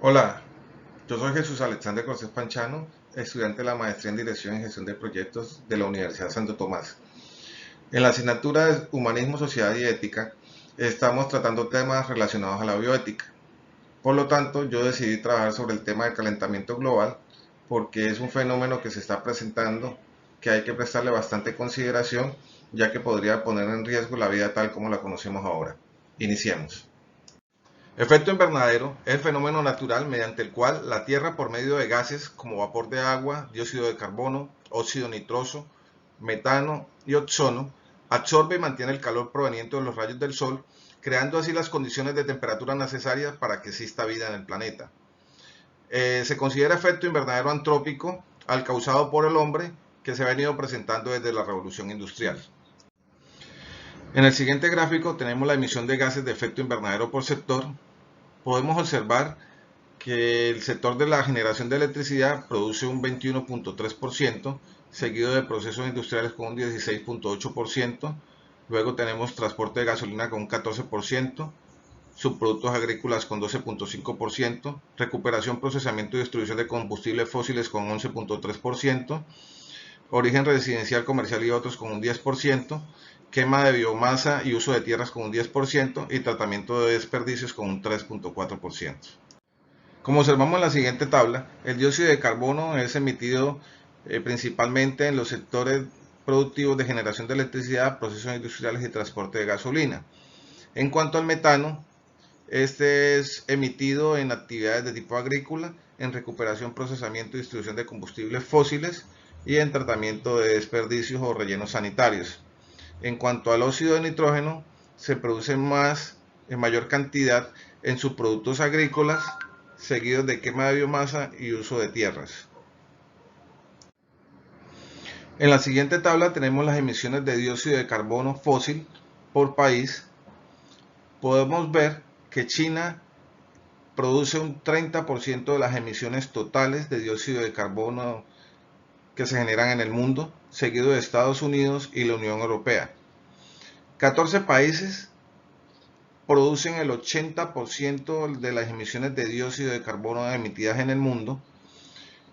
Hola, yo soy Jesús Alexander Cortés Panchano, estudiante de la Maestría en Dirección y Gestión de Proyectos de la Universidad Santo Tomás. En la asignatura de Humanismo, Sociedad y Ética estamos tratando temas relacionados a la bioética. Por lo tanto, yo decidí trabajar sobre el tema del calentamiento global porque es un fenómeno que se está presentando que hay que prestarle bastante consideración ya que podría poner en riesgo la vida tal como la conocemos ahora. Iniciemos. Efecto invernadero es el fenómeno natural mediante el cual la Tierra, por medio de gases como vapor de agua, dióxido de carbono, óxido nitroso, metano y ozono, absorbe y mantiene el calor proveniente de los rayos del Sol, creando así las condiciones de temperatura necesarias para que exista vida en el planeta. Se considera efecto invernadero antrópico al causado por el hombre, que se ha venido presentando desde la Revolución Industrial. En el siguiente gráfico tenemos la emisión de gases de efecto invernadero por sector. Podemos observar que el sector de la generación de electricidad produce un 21.3%, seguido de procesos industriales con un 16.8%, luego tenemos transporte de gasolina con un 14%, subproductos agrícolas con 12.5%, recuperación, procesamiento y distribución de combustibles fósiles con 11.3%, origen residencial, comercial y otros con un 10%, quema de biomasa y uso de tierras con un 10% y tratamiento de desperdicios con un 3.4%. Como observamos en la siguiente tabla, el dióxido de carbono es emitido principalmente en los sectores productivos de generación de electricidad, procesos industriales y transporte de gasolina. En cuanto al metano, este es emitido en actividades de tipo agrícola, en recuperación, procesamiento y distribución de combustibles fósiles y en tratamiento de desperdicios o rellenos sanitarios. En cuanto al óxido de nitrógeno, se produce en mayor cantidad en subproductos agrícolas, seguidos de quema de biomasa y uso de tierras. En la siguiente tabla tenemos las emisiones de dióxido de carbono fósil por país. Podemos ver que China produce un 30% de las emisiones totales de dióxido de carbono que se generan en el mundo, seguido de Estados Unidos y la Unión Europea. 14 países producen el 80% de las emisiones de dióxido de carbono emitidas en el mundo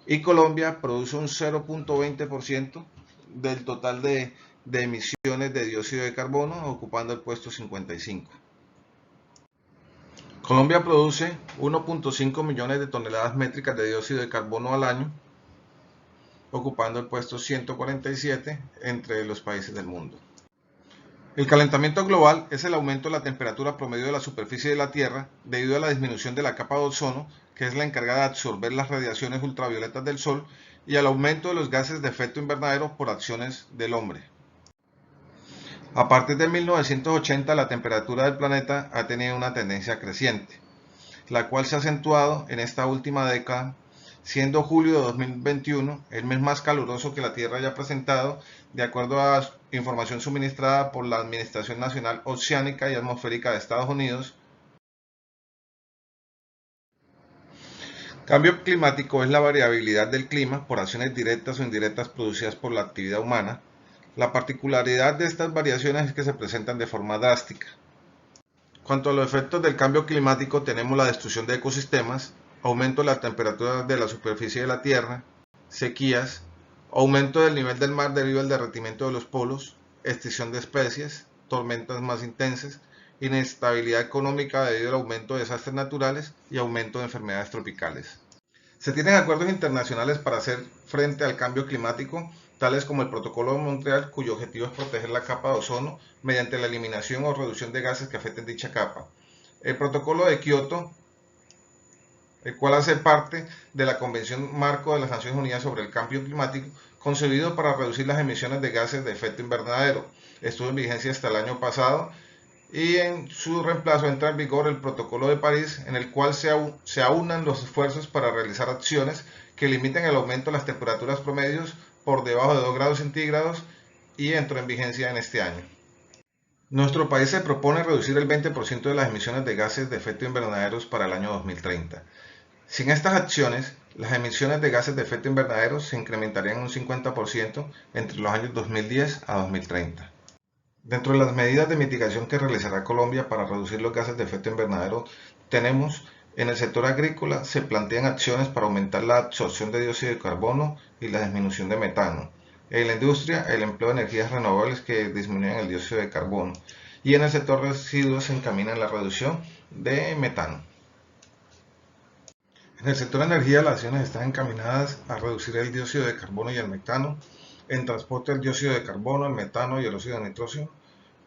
y Colombia produce un 0.20% del total de emisiones de dióxido de carbono, ocupando el puesto 55. Colombia produce 1.5 millones de toneladas métricas de dióxido de carbono al año, ocupando el puesto 147 entre los países del mundo. El calentamiento global es el aumento de la temperatura promedio de la superficie de la Tierra debido a la disminución de la capa de ozono, que es la encargada de absorber las radiaciones ultravioletas del Sol, y al aumento de los gases de efecto invernadero por acciones del hombre. A partir de 1980, la temperatura del planeta ha tenido una tendencia creciente, la cual se ha acentuado en esta última década, siendo julio de 2021 el mes más caluroso que la Tierra haya presentado, de acuerdo a información suministrada por la Administración Nacional Oceánica y Atmosférica de Estados Unidos. Cambio climático es la variabilidad del clima por acciones directas o indirectas producidas por la actividad humana. La particularidad de estas variaciones es que se presentan de forma drástica. Cuanto a los efectos del cambio climático, tenemos la destrucción de ecosistemas, aumento de la temperatura de la superficie de la Tierra, sequías, aumento del nivel del mar debido al derretimiento de los polos, extinción de especies, tormentas más intensas, inestabilidad económica debido al aumento de desastres naturales y aumento de enfermedades tropicales. Se tienen acuerdos internacionales para hacer frente al cambio climático, tales como el Protocolo de Montreal, cuyo objetivo es proteger la capa de ozono mediante la eliminación o reducción de gases que afecten dicha capa. El Protocolo de Kioto, el cual hace parte de la Convención Marco de las Naciones Unidas sobre el Cambio Climático, concebido para reducir las emisiones de gases de efecto invernadero. Estuvo en vigencia hasta el año pasado y en su reemplazo entra en vigor el Protocolo de París, en el cual se aunan los esfuerzos para realizar acciones que limiten el aumento de las temperaturas promedios por debajo de 2 grados centígrados y entró en vigencia en este año. Nuestro país se propone reducir el 20% de las emisiones de gases de efecto invernadero para el año 2030. Sin estas acciones, las emisiones de gases de efecto invernadero se incrementarían un 50% entre los años 2010 a 2030. Dentro de las medidas de mitigación que realizará Colombia para reducir los gases de efecto invernadero, tenemos En el sector agrícola se plantean acciones para aumentar la absorción de dióxido de carbono y la disminución de metano. En la industria, el empleo de energías renovables que disminuyen el dióxido de carbono. Y en el sector residuos se encamina la reducción de metano. En el sector energía, las acciones están encaminadas a reducir el dióxido de carbono y el metano. En transporte, el dióxido de carbono, el metano y el óxido de nitrógeno.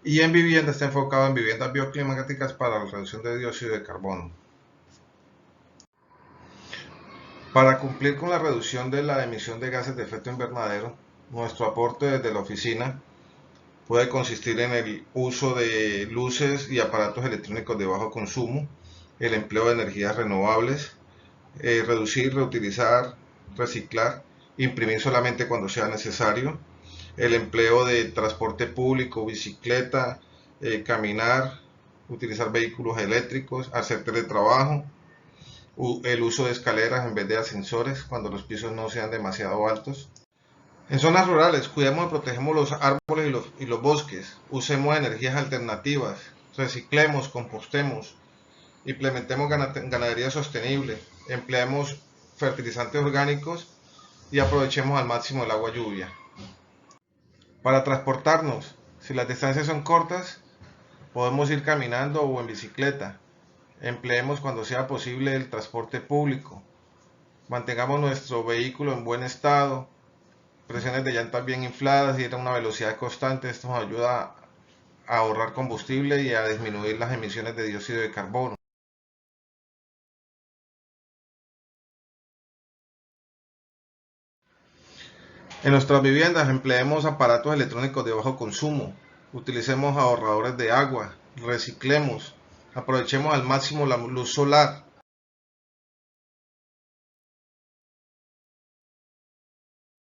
Y en vivienda está enfocado en viviendas bioclimáticas para la reducción de dióxido de carbono. Para cumplir con la reducción de la emisión de gases de efecto invernadero, nuestro aporte desde la oficina puede consistir en el uso de luces y aparatos electrónicos de bajo consumo, el empleo de energías renovables, reducir, reutilizar, reciclar, imprimir solamente cuando sea necesario, el empleo de transporte público, bicicleta, caminar, utilizar vehículos eléctricos, hacer teletrabajo, el uso de escaleras en vez de ascensores cuando los pisos no sean demasiado altos. En zonas rurales, cuidemos y protegemos los árboles y los bosques, usemos energías alternativas, reciclemos, compostemos, implementemos ganadería sostenible, empleemos fertilizantes orgánicos y aprovechemos al máximo el agua lluvia. Para transportarnos, si las distancias son cortas, podemos ir caminando o en bicicleta. Empleemos cuando sea posible el transporte público. Mantengamos nuestro vehículo en buen estado, presiones de llantas bien infladas y a una velocidad constante. Esto nos ayuda a ahorrar combustible y a disminuir las emisiones de dióxido de carbono. En nuestras viviendas empleemos aparatos electrónicos de bajo consumo, utilicemos ahorradores de agua, reciclemos, aprovechemos al máximo la luz solar,